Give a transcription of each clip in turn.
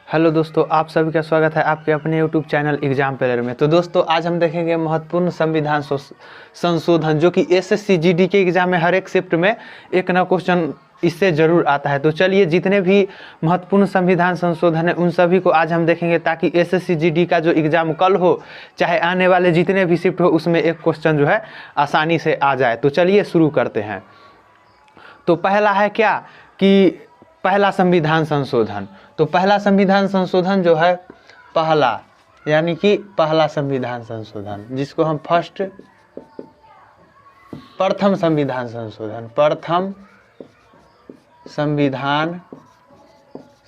Hello दोस्तों, आप सभी का स्वागत है आपके अपने यूट्यूब चैनल एग्जाम प्लेयर में। तो दोस्तों आज हम देखेंगे महत्वपूर्ण संविधान संशोधन, जो कि एसएससी जीडी के एग्जाम में हर एक शिफ्ट में एक ना क्वेश्चन इससे ज़रूर आता है। तो चलिए, जितने भी महत्वपूर्ण संविधान संशोधन है उन सभी को आज हम देखेंगे, ताकि एसएससी जीडी का जो एग्ज़ाम कल हो चाहे आने वाले जितने भी शिफ्ट हो उसमें एक क्वेश्चन जो है आसानी से आ जाए। तो चलिए शुरू करते हैं। तो पहला है क्या कि पहला संविधान संशोधन। तो पहला संविधान संशोधन जो है पहला, यानी कि पहला संविधान संशोधन, जिसको हम प्रथम संविधान संशोधन, प्रथम संविधान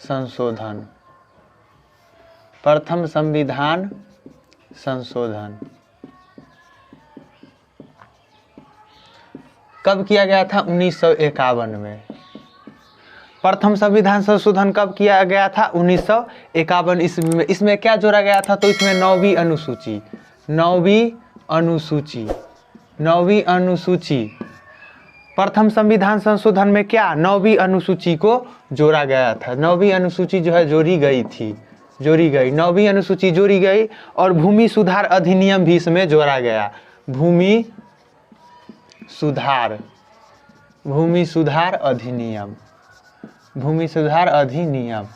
संशोधन, प्रथम संविधान संशोधन कब किया गया था? 1951 में। प्रथम संविधान संशोधन कब किया गया था? 1951 ईस्वी में। इसमें क्या जोड़ा गया था? तो इसमें नौवीं अनुसूची प्रथम संविधान संशोधन में क्या नौवीं अनुसूची को जोड़ा गया था। नौवीं अनुसूची जो है जोड़ी गई, नौवीं अनुसूची जोड़ी गई और भूमि सुधार अधिनियम भी इसमें जोड़ा गया। भूमि सुधार अधिनियम।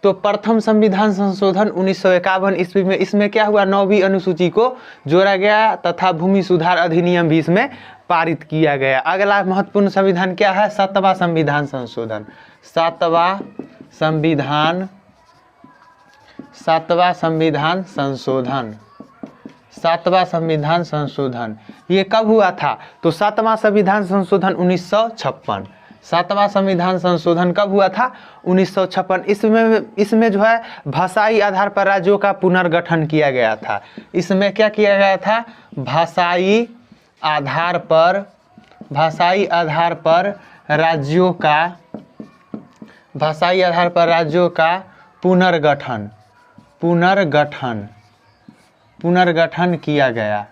तो प्रथम संविधान संशोधन 1951 ईस्वी में, इसमें क्या हुआ? नौवीं अनुसूची को जोड़ा गया तथा भूमि सुधार अधिनियम भी इसमें पारित किया गया। अगला महत्वपूर्ण संविधान क्या है? सातवां संविधान संशोधन। सातवां संविधान संशोधन ये कब हुआ था? तो सातवां संविधान संशोधन 1956। सातवां संविधान संशोधन कब हुआ था? 1956। इसमें जो है भाषाई आधार पर राज्यों का पुनर्गठन किया गया था। इसमें क्या किया गया था? भाषाई आधार पर राज्यों का पुनर्गठन किया गया।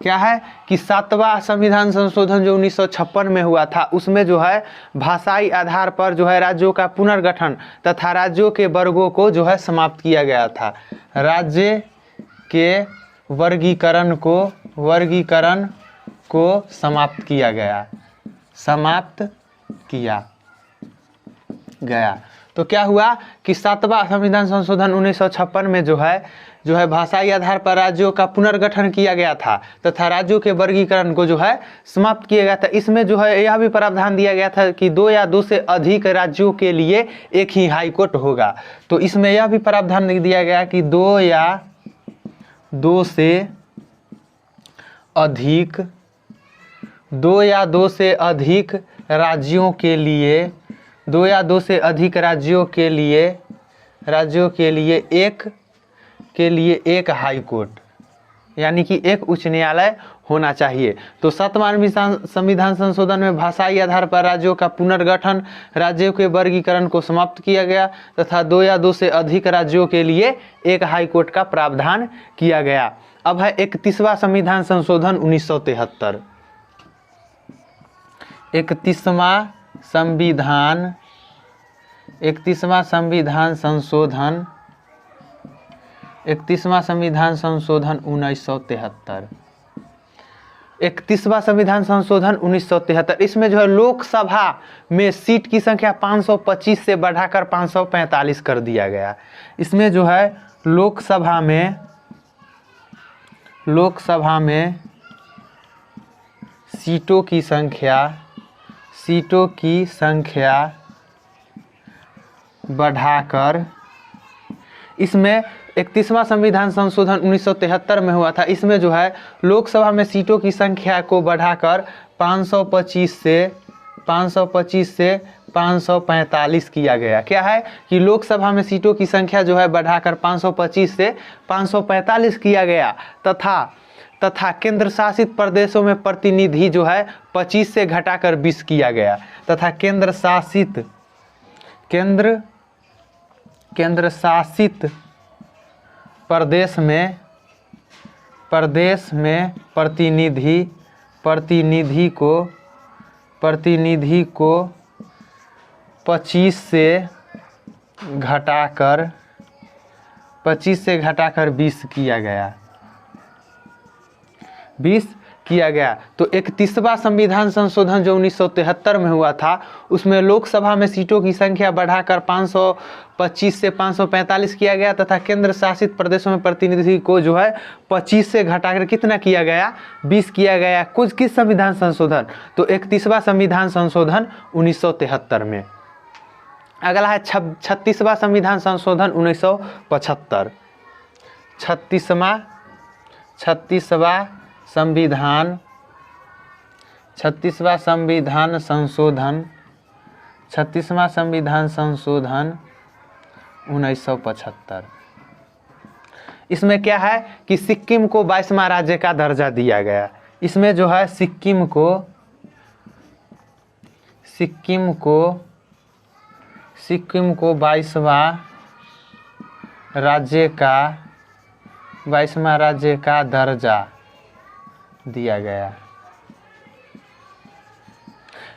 क्या है कि सातवां संविधान संशोधन जो 1956 में हुआ था, उसमें जो है भाषाई आधार पर जो है राज्यों का पुनर्गठन तथा राज्यों के वर्गों को जो है समाप्त किया गया था। राज्य के वर्गीकरण को समाप्त किया गया। तो क्या हुआ कि सातवां संविधान संशोधन 1956 में जो है भाषाई आधार पर राज्यों का पुनर्गठन किया गया था तथा राज्यों के वर्गीकरण को जो है समाप्त किया गया था। इसमें जो है यह भी प्रावधान दिया गया था कि 2 या 2 से अधिक राज्यों के लिए एक ही हाई कोर्ट होगा। तो इसमें यह भी प्रावधान दिया गया कि 2 या 2 से अधिक राज्यों के लिए एक हाई कोर्ट, यानी कि एक उच्च न्यायालय होना चाहिए। तो सातवां संविधान संशोधन में भाषाई आधार पर राज्यों का पुनर्गठन, राज्यों के वर्गीकरण को समाप्त किया गया तथा 2 या 2 से अधिक राज्यों के लिए एक हाई कोर्ट का प्रावधान किया गया। अब है 31वां संविधान संशोधन 1973। 31वां संविधान संशोधन 31वां संविधान संशोधन 1973। 31वां संविधान संशोधन 1973। इसमें जो है लोकसभा में सीट की संख्या 525 से बढ़ाकर 545 कर दिया गया। इसमें जो है लोकसभा में सीटों की संख्या बढ़ाकर, इसमें 31वां संविधान संशोधन 1973 में हुआ था। इसमें जो है लोकसभा में सीटों की संख्या को बढ़ाकर 525 से 545 किया गया। क्या है कि लोकसभा में सीटों की संख्या जो है बढ़ाकर 525 से 545 किया गया तथा केंद्र शासित प्रदेशों में प्रतिनिधि जो है 25 से घटाकर 20 किया गया तथा केंद्र शासित प्रदेश में प्रतिनिधि को 25 घटाकर 25 से घटाकर 20 किया गया, 20 किया गया। तो 31वां संविधान संशोधन जो 1973 में हुआ था, उसमें लोकसभा में सीटों की संख्या बढ़ाकर 525 से 545 किया गया तथा केंद्र शासित प्रदेशों में प्रतिनिधि को जो है 25 से घटाकर कितना किया गया, 20 किया गया। किस संविधान संशोधन? तो 31वां संविधान संशोधन 1973 में। अगला है 36वां संविधान संशोधन 1975। 36वां संविधान संशोधन 1975। इसमें क्या है कि सिक्किम को 22वां राज्य का दर्जा दिया गया। इसमें जो है सिक्किम को 22वां राज्य का दर्जा दिया गया।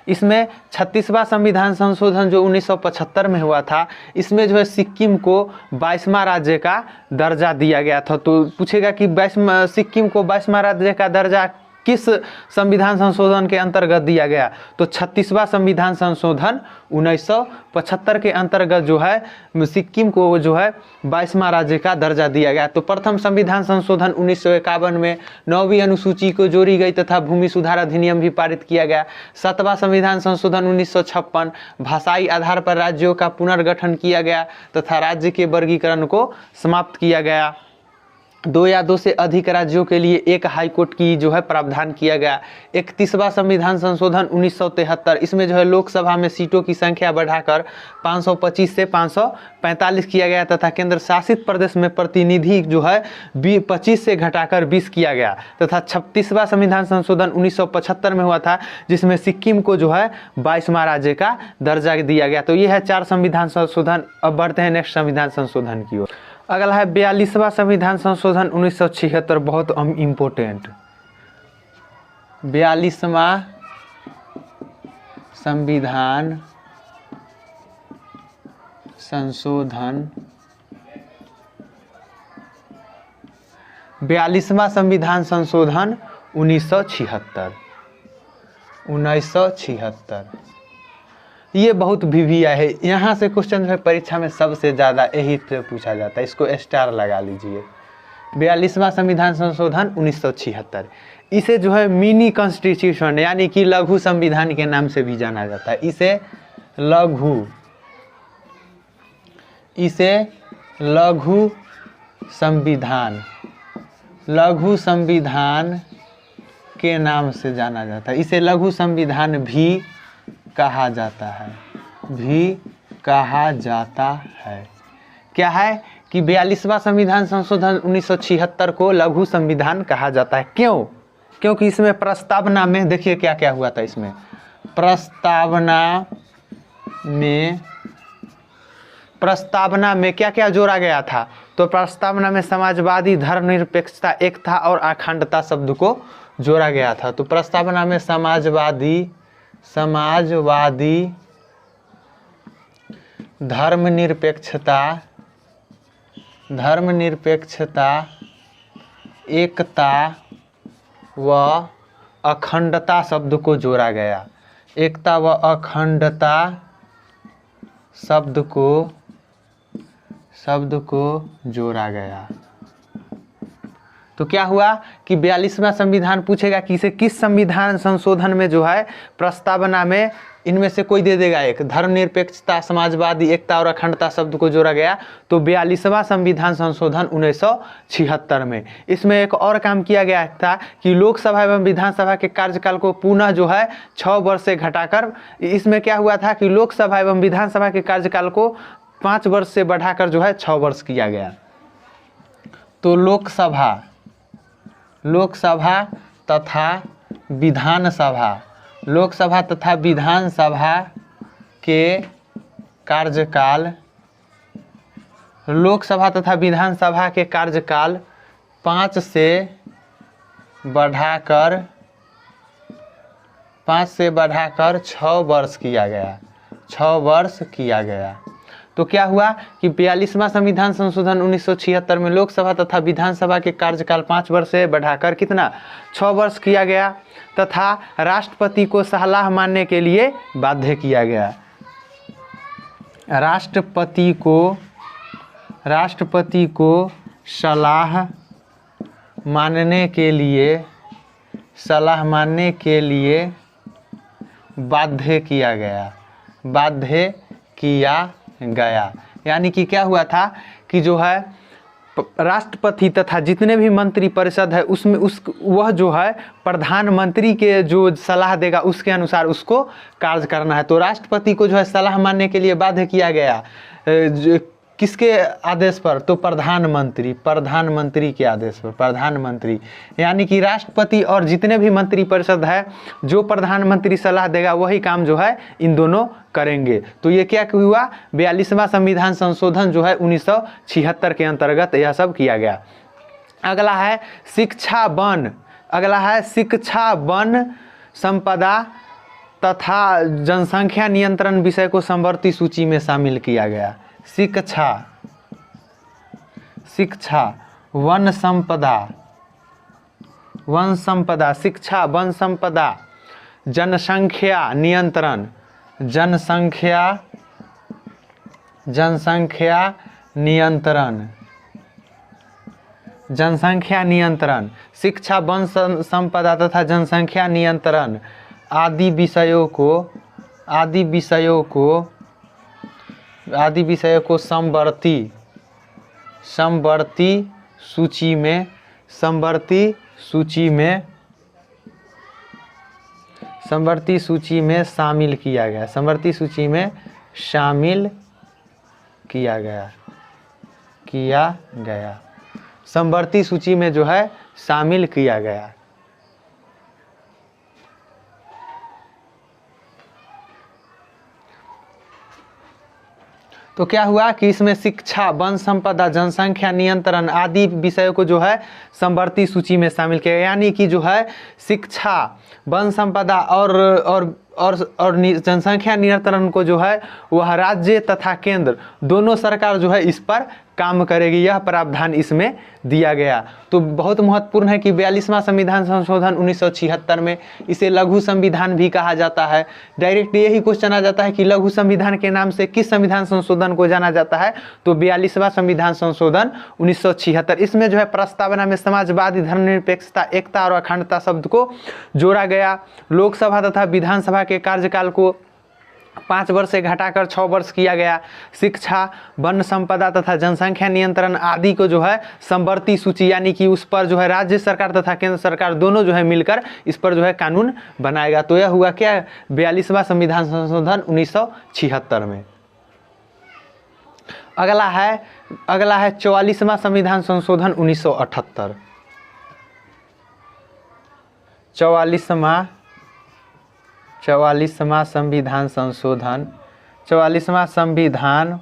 इसमें 36वां संविधान संशोधन जो 1975 में हुआ था, इसमें जो है सिक्किम को 22वां राज्य का दर्जा दिया गया था। तो पूछेगा कि सिक्किम को 22वां राज्य का दर्जा किस संविधान संशोधन के अंतर्गत दिया गया? तो 36वां संविधान संशोधन 1975 के अंतर्गत जो है सिक्किम को जो है 22वां राज्य का दर्जा दिया गया। तो प्रथम संविधान संशोधन 1951 में 9वीं अनुसूची को जोड़ी गई तथा भूमि सुधार अधिनियम भी पारित किया गया। 7वां संविधान संशोधन 1956 भाषाई आधार पर राज्यों का पुनर्गठन किया गया तथा राज्य के वर्गीकरण को समाप्त किया गया। 2 या 2 से अधिक राज्यों के लिए एक हाईकोर्ट की जो है प्रावधान किया गया। 31वां संविधान संशोधन 1973, इसमें जो है लोकसभा में सीटों की संख्या बढ़ाकर 525 से 545 किया गया तथा केंद्र शासित प्रदेश में प्रतिनिधि जो है 25 से घटाकर 20 किया गया। तथा 36वां संविधान संशोधन 1975 में हुआ था, जिसमें सिक्किम को जो है 22वां राज्य का दर्जा दिया गया। तो ये है 4 संविधान संशोधन। अब बढ़ते हैं नेक्स्ट संविधान संशोधन की ओर। अगला है 42वां संविधान संशोधन 1976, बहुत इम्पोर्टेंट। 42वां संविधान संशोधन 42वां संविधान संशोधन 1976। ये बहुत भिविया है, यहाँ से क्वेश्चन है परीक्षा में सबसे ज़्यादा यही से पूछा जाता है, इसको स्टार लगा लीजिए। 42वां संविधान संशोधन 1976, इसे जो है मिनी कॉन्स्टिट्यूशन यानी कि लघु संविधान के नाम से भी जाना जाता है। इसे लघु संविधान के नाम से जाना जाता है। इसे लघु संविधान भी कहा जाता है। क्या है कि 42वां संविधान संशोधन 1976 को लघु संविधान कहा जाता है। क्यों? क्योंकि इसमें प्रस्तावना में देखिए क्या क्या हुआ था। इसमें प्रस्तावना में क्या क्या जोड़ा गया था? तो प्रस्तावना में समाजवादी, धर्मनिरपेक्षता, एकता और अखंडता शब्द को जोड़ा गया था। तो प्रस्तावना में समाजवादी, धर्मनिरपेक्षता, एकता व अखंडता शब्द को जोड़ा गया। एकता व अखंडता शब्द को जोड़ा गया। तो क्या हुआ कि 42वां संविधान पूछेगा कि इसे किस संविधान संशोधन में जो है प्रस्तावना में इनमें से कोई दे देगा एक, धर्मनिरपेक्षता, समाजवादी, एकता और अखंडता शब्द को जोड़ा गया। तो 42वां संविधान संशोधन 1976 में। इसमें एक और काम किया गया था कि लोकसभा एवं विधानसभा के कार्यकाल को पुनः जो है 6 वर्ष से घटाकर, इसमें क्या हुआ था कि लोकसभा एवं विधानसभा के कार्यकाल को 5 वर्ष से बढ़ाकर जो है 6 वर्ष किया गया। तो लोकसभा तथा विधानसभा के कार्यकाल 5 से बढ़ाकर 6 वर्ष किया गया। तो क्या हुआ कि 42वां संविधान संशोधन 1976 में लोकसभा तथा विधानसभा के कार्यकाल 5 वर्ष से बढ़ाकर कितना 6 वर्ष किया गया तथा राष्ट्रपति को सलाह मानने के लिए बाध्य किया गया। राष्ट्रपति को सलाह मानने के लिए बाध्य किया गया। यानी कि क्या हुआ था कि जो है राष्ट्रपति तथा जितने भी मंत्री परिषद है उसमें वह जो है प्रधानमंत्री के जो सलाह देगा उसके अनुसार उसको कार्य करना है। तो राष्ट्रपति को जो है सलाह मानने के लिए बाध्य किया गया किसके आदेश पर? तो प्रधानमंत्री के आदेश पर, प्रधानमंत्री। यानी कि राष्ट्रपति और जितने भी मंत्री परिषद है जो प्रधानमंत्री सलाह देगा वही काम जो है इन दोनों करेंगे। तो ये क्या हुआ 42वां संविधान संशोधन जो है 1976 के अंतर्गत यह सब किया गया। अगला है शिक्षा वन संपदा तथा जनसंख्या नियंत्रण विषय को समवर्ती सूची में शामिल किया गया। शिक्षा वन संपदा जनसंख्या नियंत्रण शिक्षा वन संपदा तथा जनसंख्या नियंत्रण आदि विषयों को समवर्ती सूची में शामिल किया गया। समवर्ती सूची में जो है शामिल किया गया। तो क्या हुआ कि इसमें शिक्षा वन संपदा जनसंख्या नियंत्रण आदि विषयों को जो है समवर्ती सूची में शामिल किया। यानी कि जो है शिक्षा वन संपदा और जनसंख्या नियंत्रण को जो है वह राज्य तथा केंद्र दोनों सरकार जो है इस पर काम करेगी, यह प्रावधान इसमें दिया गया। तो बहुत महत्वपूर्ण है कि 42वां संविधान संशोधन 1976 में इसे लघु संविधान भी कहा जाता है। डायरेक्ट यही क्वेश्चन आ जाता है कि लघु संविधान के नाम से किस संविधान संशोधन को जाना जाता है? तो 42वां संविधान संशोधन 1976। इसमें जो है प्रस्तावना में समाजवादी, धर्मनिरपेक्षता, एकता और अखंडता शब्द को जोड़ा गया। लोकसभा तथा विधानसभा के कार्यकाल को 5 वर्ष से घटाकर 6 वर्ष किया गया। शिक्षा वन संपदा तथा जनसंख्या नियंत्रण आदि को जो है समवर्ती सूची, यानी कि उस पर जो है राज्य सरकार तथा केंद्र सरकार दोनों जो है मिलकर इस पर जो है कानून बनाएगा। तो यह हुआ क्या 42वां संविधान संशोधन 1976 में। अगला है 44वां संविधान संशोधन 1978। 44वां संविधान संशोधन 44वां संविधान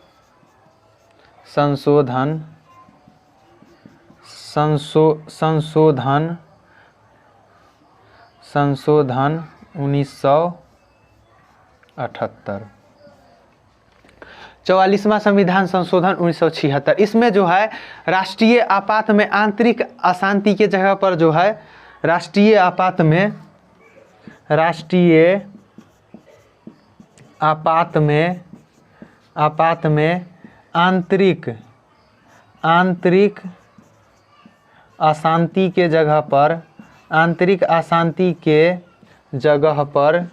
संशोधन 1978। 44वां संविधान संशोधन 1976। इसमें जो है राष्ट्रीय आपात में आंतरिक अशांति के जगह पर जो है राष्ट्रीय आपात में आंतरिक अशांति के जगह पर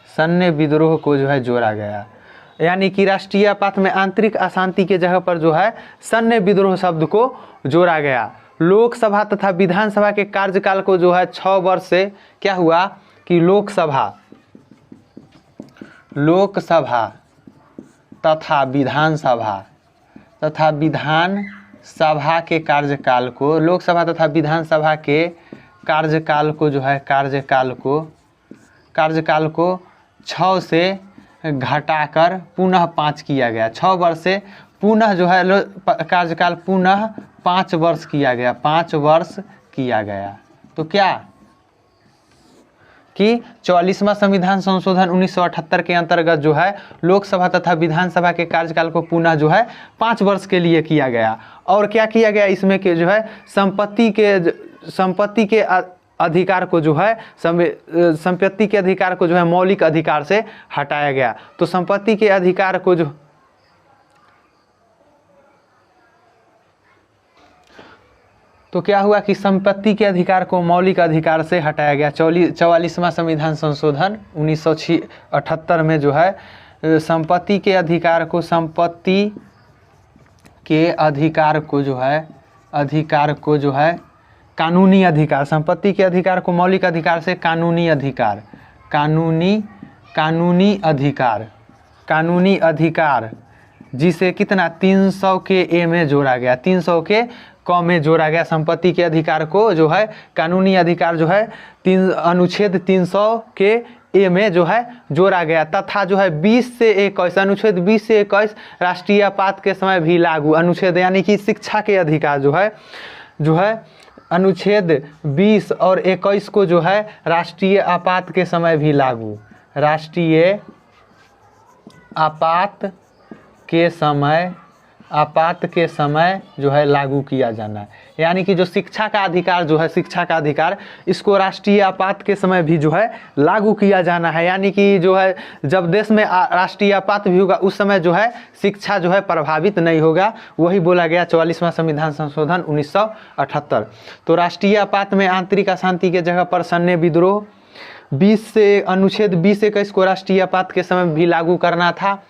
सैन्य विद्रोह को जो है जोड़ा गया। यानी कि राष्ट्रीय आपात में आंतरिक अशांति के जगह पर जो है सैन्य विद्रोह शब्द को जोड़ा गया। लोकसभा तथा विधानसभा के कार्यकाल को जो है 6 वर्ष से क्या हुआ कि लोकसभा तथा विधानसभा के कार्यकाल को, लोकसभा तथा विधानसभा के कार्यकाल को जो है कार्यकाल को 6 से घटाकर पुनः 5 किया गया। 6 वर्ष से पुनः जो है कार्यकाल पुनः 5 वर्ष किया गया, 5 वर्ष किया गया। तो क्या कि 44वां संविधान संशोधन 1978 के अंतर्गत जो है लोकसभा तथा विधानसभा के कार्यकाल को पुनः जो है 5 वर्ष के लिए किया गया। और क्या किया गया इसमें कि जो है संपत्ति के अधिकार को जो है संपत्ति के अधिकार को जो है मौलिक अधिकार से हटाया गया। तो संपत्ति के अधिकार को जो तो क्या हुआ कि संपत्ति के अधिकार को मौलिक अधिकार से हटाया गया। 44वां संविधान संशोधन 1978 में जो है संपत्ति के अधिकार को जो है कानूनी अधिकार, संपत्ति के अधिकार को मौलिक अधिकार से कानूनी अधिकार जिसे कितना 300 के ए में जोड़ा गया, 300 के क में जोड़ा गया। संपत्ति के अधिकार को जो है कानूनी अधिकार जो है अनुच्छेद 300 के ए में जो है जोड़ा गया तथा जो है 20 से 21 अनुच्छेद 20 से 21 राष्ट्रीय आपात के समय भी लागू। अनुच्छेद यानी कि शिक्षा के अधिकार जो है अनुच्छेद 20 और 21 को जो है राष्ट्रीय आपात के समय भी लागू, राष्ट्रीय आपात के समय जो है लागू किया जाना है। यानी कि जो शिक्षा का अधिकार जो है, शिक्षा का अधिकार इसको राष्ट्रीय आपात के समय भी जो है लागू किया जाना है। यानी कि जो है जब देश में राष्ट्रीय आपात भी होगा उस समय जो है शिक्षा जो है प्रभावित नहीं होगा। वही बोला गया 44वां संविधान संशोधन 1978। तो राष्ट्रीय आपात में आंतरिक अशांति के जगह पर सैन्य विद्रोह, अनुच्छेद 20 से 21 को राष्ट्रीय आपात के समय भी लागू करना था।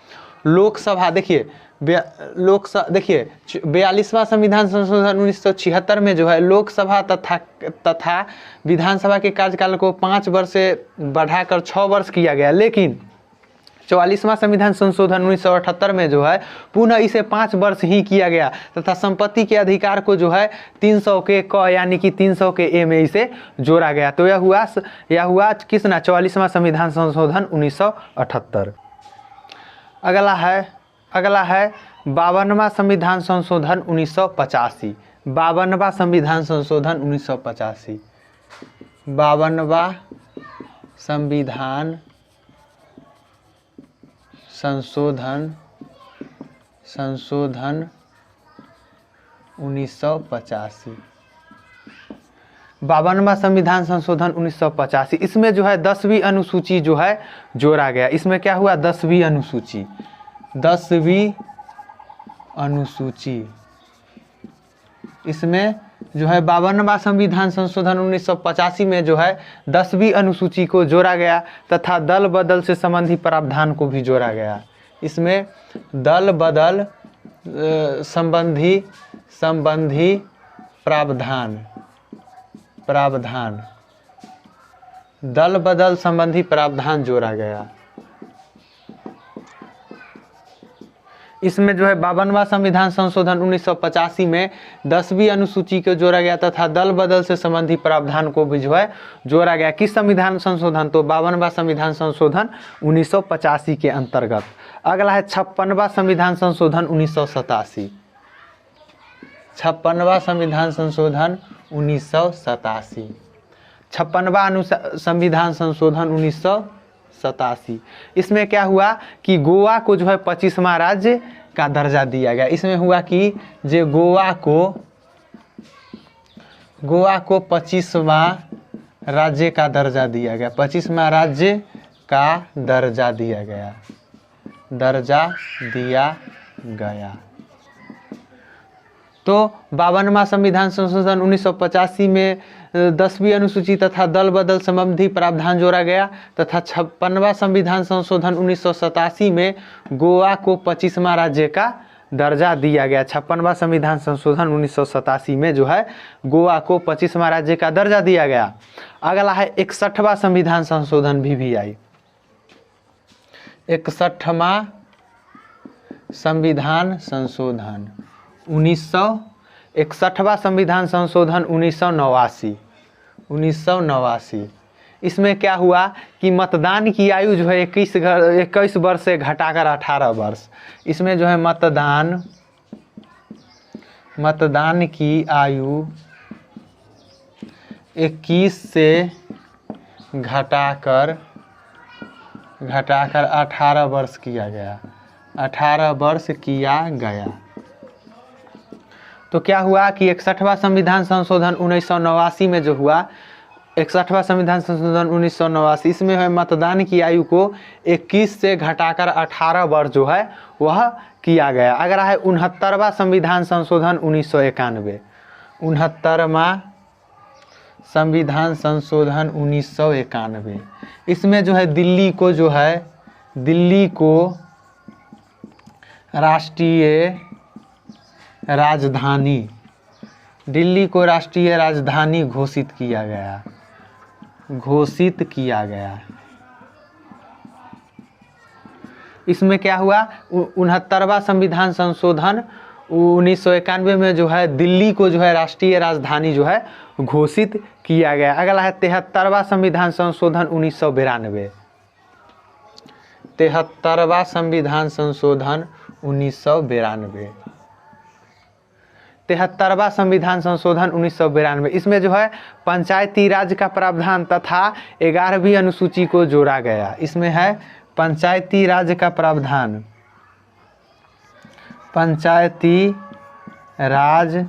लोकसभा देखिए 42वां संविधान संशोधन 1976 में जो है लोकसभा तथा विधानसभा के कार्यकाल को 5 वर्ष से बढ़ाकर 6 वर्ष किया गया। लेकिन 44वां संविधान संशोधन 1978 में जो है पुनः इसे 5 वर्ष ही किया गया तथा संपत्ति के अधिकार को जो है 300 के क यानी कि 300 के ए में इसे जोड़ा गया। तो यह हुआ किसना 44वां संविधान संशोधन 1978। अगला है 52वां संविधान संशोधन 1985। 52वां संविधान संशोधन 1985। 52वां संविधान संशोधन 1985। 52वां संविधान संशोधन 1985 इसमें जो है 10वीं अनुसूची जो है जोड़ा गया। इसमें क्या हुआ 10वीं अनुसूची इसमें जो है 52वां संविधान संशोधन 1985 में जो है 10वीं अनुसूची को जोड़ा गया तथा दल बदल से संबंधी प्रावधान को भी जोड़ा गया। इसमें दल बदल संबंधी प्रावधान दल बदल संबंधी प्रावधान जोड़ा गया। इसमें जो है 52वां संविधान संशोधन 1985 में 10वीं अनुसूची को जोड़ा गया तथा दल बदल से संबंधी प्रावधान को भी जो है जोड़ा गया। किस संविधान संशोधन? तो 52वां संविधान संशोधन 1985 के अंतर्गत। अगला है 56वां संविधान संशोधन 1987। 56वां संविधान संशोधन 1987। 56वां संविधान संशोधन 1987 इसमें क्या हुआ कि गोवा को जो है 25वां राज्य का दर्जा दिया गया। इसमें हुआ कि जो गोवा को 25वां राज्य का दर्जा दिया गया। 25वां राज्य का दर्जा दिया गया। तो 52वां संविधान संशोधन 1985 में 10वीं अनुसूची तथा दल बदल संबंधी प्रावधान जोड़ा गया तथा 56वां संविधान संशोधन 1987 में गोवा को 25वां राज्य का दर्जा दिया गया। 56वां संविधान संशोधन 1987 में जो है गोवा को 25वां राज्य का दर्जा दिया गया। अगला है 61वां संविधान संशोधन VVI। 61वां संविधान संशोधन 61वां संविधान संशोधन 1989। इसमें क्या हुआ कि मतदान की आयु जो है 21 वर्ष से घटाकर 18 वर्ष। इसमें जो है मतदान की आयु 21 से घटाकर 18 वर्ष किया गया। 18 वर्ष किया गया। तो क्या हुआ कि 61वां संविधान संशोधन 1989 में जो हुआ, 61वां संविधान संशोधन 1989, इसमें है मतदान की आयु को 21 से घटाकर 18 वर्ष जो है वह किया गया। अगला है 69वां संविधान संशोधन 1991। 69वां संविधान संशोधन 1991, इसमें जो है दिल्ली को राष्ट्रीय राजधानी घोषित किया गया। इसमें क्या हुआ, 69वां संविधान संशोधन 1991 में जो है दिल्ली को जो है राष्ट्रीय राजधानी जो है घोषित किया गया। अगला है 73वां संविधान संशोधन 1992। 73वां संविधान संशोधन 1992। 73वां संविधान संशोधन 1992, इसमें जो है पंचायती राज का प्रावधान तथा 11वीं अनुसूची को जोड़ा गया। इसमें है पंचायती राज का प्रावधान, पंचायती राज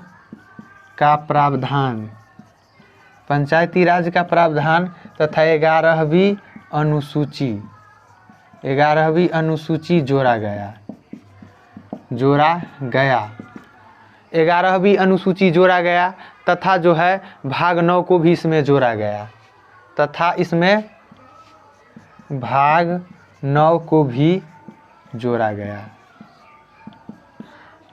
का प्रावधान तथा 11वीं अनुसूची जोड़ा गया। 11वीं अनुसूची जोड़ा गया तथा जो है भाग 9 को भी इसमें जोड़ा गया, तथा इसमें भाग 9 को भी जोड़ा गया।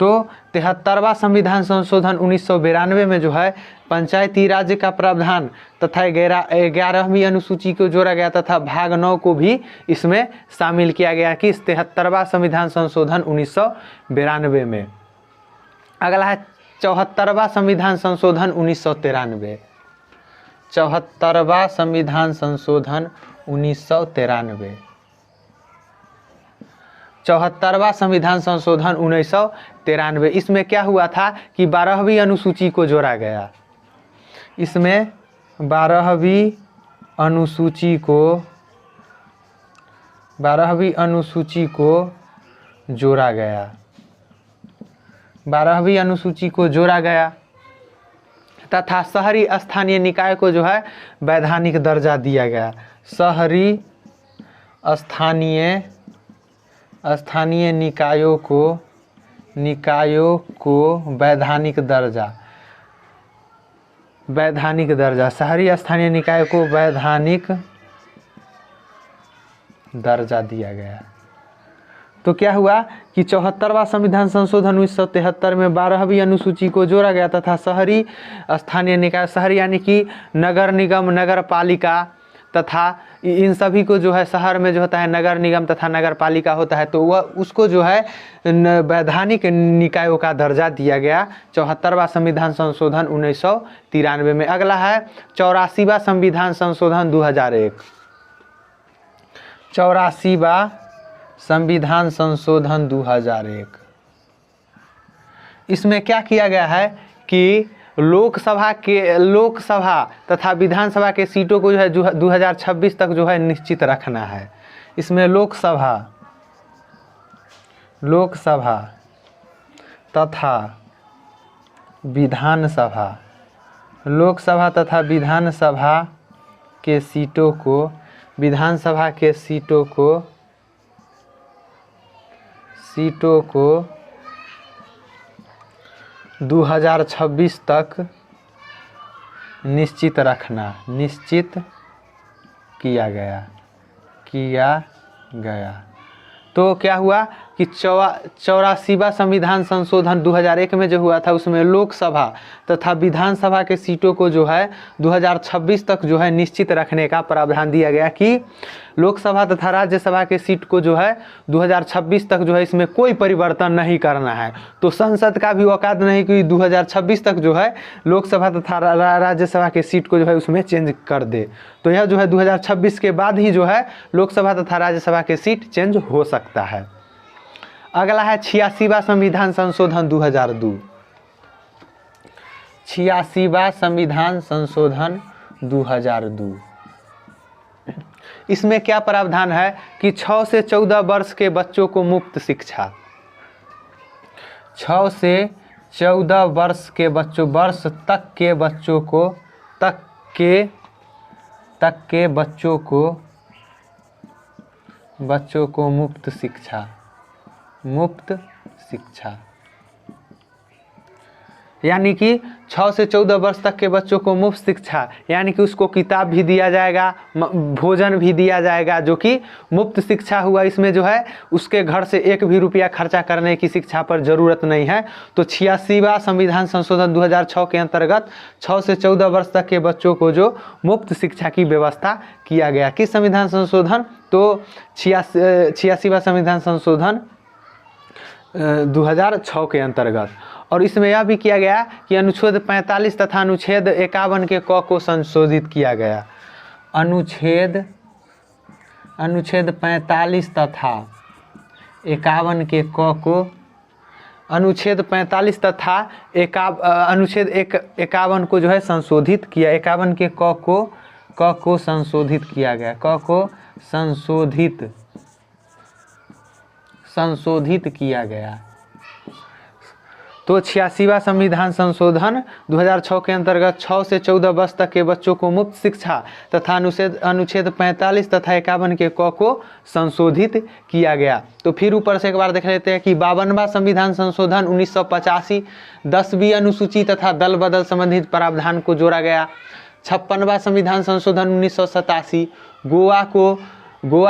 तो 73वां संविधान संशोधन 1992 में जो है पंचायती राज का प्रावधान तथा 11वीं अनुसूची को जोड़ा गया तथा भाग 9 को भी इसमें शामिल किया गया कि 73वां संविधान संशोधन 1992 में। अगला है 74वां संविधान संशोधन 1993। 74वां संविधान संशोधन 1993। 74वां संविधान संशोधन 1993, इसमें क्या हुआ था कि 12वीं अनुसूची को जोड़ा गया। इसमें 12वीं अनुसूची को जोड़ा गया। 12वीं अनुसूची को जोड़ा गया तथा शहरी स्थानीय निकाय को जो है वैधानिक दर्जा दिया गया। शहरी स्थानीय निकायों को वैधानिक दर्जा, शहरी स्थानीय निकाय को वैधानिक दर्जा दिया गया। तो क्या हुआ कि 74वां संविधान संशोधन 1973 में 12वीं अनुसूची को जोड़ा गया तथा शहरी स्थानीय निकाय, शहर यानी कि नगर निगम, नगर पालिका तथा इन सभी को जो है शहर में जो होता है नगर निगम तथा नगर पालिका होता है, तो वह उसको जो है वैधानिक निकायों का दर्जा दिया गया 74वां संविधान संशोधन 1993 में। अगला है 84वां संविधान संशोधन 2001। 84वां संविधान संशोधन 2001, इसमें क्या किया गया है कि लोकसभा तथा विधानसभा के सीटों को जो है 2026 तक जो है निश्चित रखना है। इसमें लोकसभा तथा विधानसभा के सीटों को 2026 तक निश्चित किया गया। तो क्या हुआ कि 84वां संविधान संशोधन 2001 में जो हुआ था उसमें लोकसभा तथा विधानसभा के सीटों को जो है 2026 तक जो है निश्चित रखने का प्रावधान दिया गया कि लोकसभा तथा राज्यसभा के सीट को जो है 2026 तक जो है इसमें कोई परिवर्तन नहीं करना है। तो संसद का भी औकात नहीं कि 2026 तक जो है लोकसभा तथा राज्यसभा के सीट को जो है उसमें चेंज कर दे। तो यह जो है 2026 के बाद ही जो है लोकसभा तथा राज्यसभा के सीट चेंज हो सकता है। अगला है 86वां संविधान संशोधन 2002। 86वां संविधान संशोधन 2002। इसमें क्या प्रावधान है कि 6 से 14 वर्ष के बच्चों को मुफ्त शिक्षा, 6 से 14 वर्ष के वर्ष तक के बच्चों को मुफ्त शिक्षा, यानी कि 6 से 14 वर्ष तक के बच्चों को मुफ्त शिक्षा, यानी कि उसको किताब भी दिया जाएगा, भोजन भी दिया जाएगा, जो कि मुफ्त शिक्षा हुआ। इसमें जो है उसके घर से 1 भी रुपया खर्चा करने की शिक्षा पर ज़रूरत नहीं है। तो 86वां संविधान संशोधन 2006 के अंतर्गत 6 से 14 वर्ष तक के बच्चों को जो मुफ्त शिक्षा की व्यवस्था किया गया। किस संविधान संशोधन? तो 86वां संविधान संशोधन 2006 के अंतर्गत। और इसमें यह भी किया गया कि अनुच्छेद 45 तथा अनुच्छेद 51 के क को संशोधित किया गया। अनुच्छेद 45 तथा 51 के क को, अनुच्छेद 45 तथा अनुच्छेद 51 को जो है संशोधित किया, 51 के क को संशोधित किया गया, क को संशोधित किया गया। तो 86वां संविधान संशोधन 2006 के अंतर्गत 6 से 14 वर्ष तक के बच्चों को मुफ्त शिक्षा तथा अनुच्छेद 45 तथा 51 के क को संशोधित किया गया। तो फिर ऊपर से एक बार देख लेते हैं कि 52वां संविधान संशोधन 1985 10वीं अनुसूची तथा दल बदल संबंधित प्रावधान को जोड़ा गया। 56वां संविधान संशोधन 1987 गोवा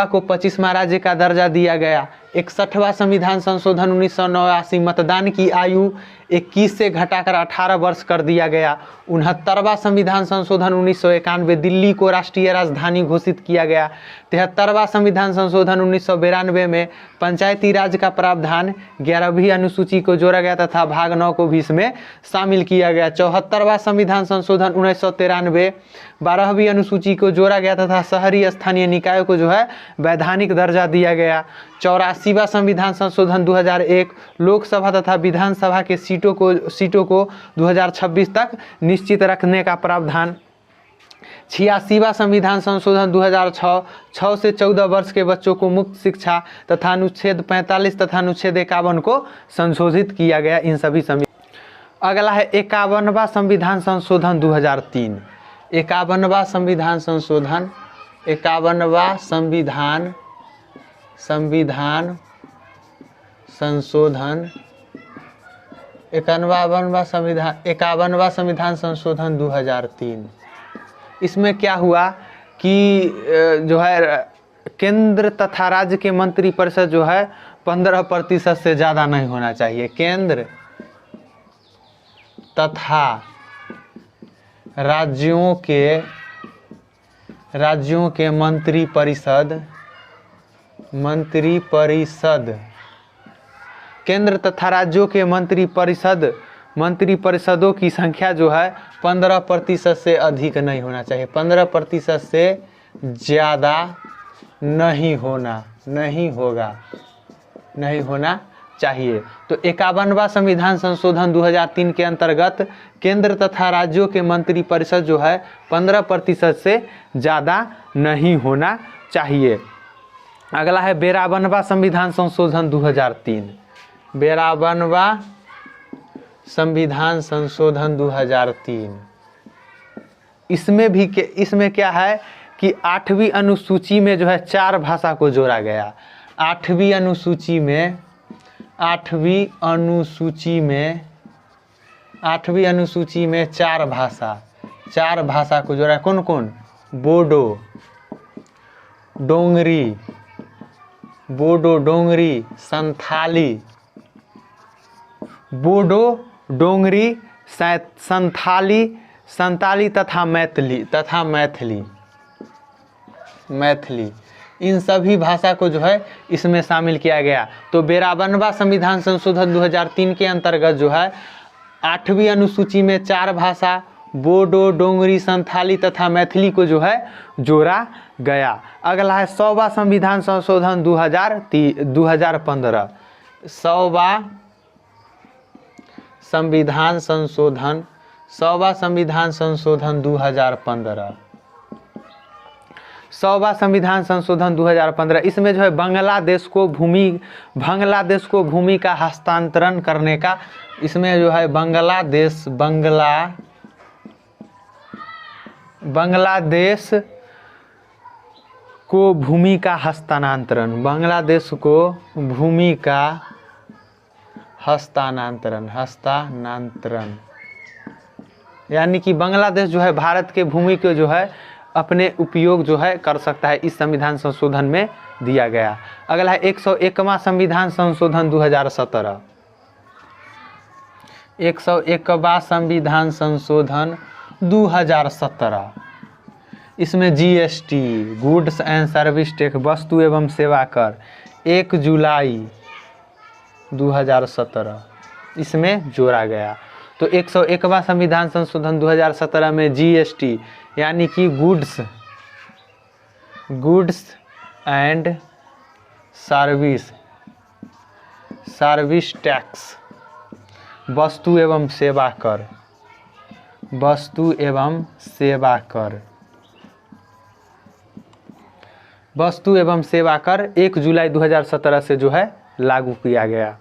को 25वां राज्य का दर्जा दिया गया। 61वां संविधान संशोधन 1989 मतदान की आयु 21 से घटाकर 18 वर्ष कर दिया गया। 69वां संविधान संशोधन 1991 दिल्ली को राष्ट्रीय राजधानी घोषित किया गया। 73वां संविधान संशोधन 1992 में पंचायती राज का प्रावधान 11वीं अनुसूची को जोड़ा गया तथा भाग 9 को भी इसमें शामिल किया गया। 74वां संविधान संशोधन 1993 12वीं अनुसूची को जोड़ा गया तथा शहरी स्थानीय निकायों को जो है वैधानिक दर्जा दिया गया। 84वां संविधान संशोधन 2001 लोकसभा तथा विधानसभा के सीटों को 2026 तक निश्चित रखने का प्रावधान। 86वां संविधान संशोधन 2006 6 से 14 वर्ष के बच्चों को मुफ्त शिक्षा तथा अनुच्छेद 45 तथा अनुच्छेद 51 को संशोधित किया गया। इन सभी अगला है 51वां संविधान संशोधन 2003। 51वां संविधान संशोधन 51वां संविधान संशोधन 51वां संविधान संशोधन 2003। इसमें क्या हुआ कि जो है केंद्र तथा राज्य के मंत्रिपरिषद जो है 15% से ज़्यादा नहीं होना चाहिए। केंद्र तथा राज्यों के मंत्रिपरिषद केंद्र तथा राज्यों के मंत्रिपरिषदों की संख्या जो है 15% से अधिक नहीं होना चाहिए। 15% से ज़्यादा नहीं होना चाहिए। तो 51वां संविधान संशोधन 2003 के अंतर्गत केंद्र तथा राज्यों के मंत्रिपरिषद जो है 15% से ज़्यादा नहीं होना चाहिए। अगला है 52वां संविधान संशोधन 2003। 52वां संविधान संशोधन 2003। इसमें क्या है कि 8वीं अनुसूची में जो है 4 भाषा को जोड़ा गया। 8वीं अनुसूची में 4 भाषा को जोड़ा। कौन कौन? बोडो, डोंगरी, संथाली, संताली तथा मैथिली। इन सभी भाषा को जो है इसमें शामिल किया गया। तो 52वां संविधान संशोधन 2003 के अंतर्गत जो है 8वीं अनुसूची में 4 भाषा बोडो, डोंगरी, संथाली तथा मैथिली को जो है जोड़ा गया। अगला है 100वां संविधान संशोधन 2015। 100वां संविधान संशोधन 100वां संविधान संशोधन 2015। 100वां संविधान संशोधन 2015, इसमें जो है बांग्लादेश को भूमि का हस्तांतरण करने का, इसमें जो है बांग्लादेश को भूमि का हस्तांतरण, बांग्लादेश को भूमि का हस्तांतरण यानी कि बांग्लादेश जो है भारत के भूमि को जो है अपने उपयोग जो है कर सकता है, इस संविधान संशोधन में दिया गया। अगला है 101वां संविधान संशोधन 2017। 101वां संविधान संशोधन 2017, इसमें GST, goods and service tax, वस्तु एवं सेवा कर 1 जुलाई 2017 इसमें जोड़ा गया। तो 101वां संविधान संशोधन 2017 में जीएसटी यानी कि गुड्स एंड सर्विस टैक्स, वस्तु एवं सेवा कर 1 जुलाई 2017 से जो है लागू किया गया।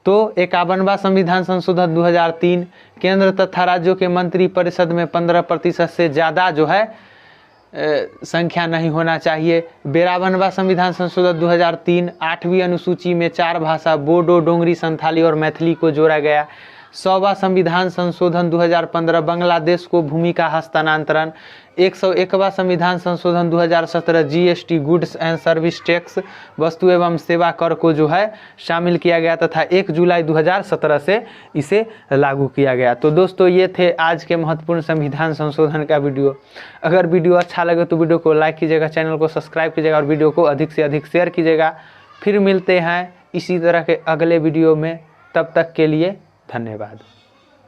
तो 51वां संविधान संशोधन 2003, केंद्र तथा राज्यों के मंत्रिपरिषद में 15% से ज़्यादा जो है संख्या नहीं होना चाहिए। 52वां संविधान संशोधन 2003, 8वीं अनुसूची में 4 भाषा बोडो, डोंगरी, संथाली और मैथिली को जोड़ा गया। 100वां संविधान संशोधन 2015, बांग्लादेश को भूमि का हस्तांतरण। 101वां संविधान संशोधन 2017, GST, goods and service tax, वस्तु एवं सेवा कर को जो है शामिल किया गया तथा 1 जुलाई 2017 से इसे लागू किया गया। तो दोस्तों ये थे आज के महत्वपूर्ण संविधान संशोधन का वीडियो। अगर वीडियो अच्छा लगे तो वीडियो को लाइक कीजिएगा, चैनल को सब्सक्राइब कीजिएगा और वीडियो को अधिक से अधिक शेयर कीजिएगा। फिर मिलते हैं इसी तरह के अगले वीडियो में, तब तक के लिए धन्यवाद।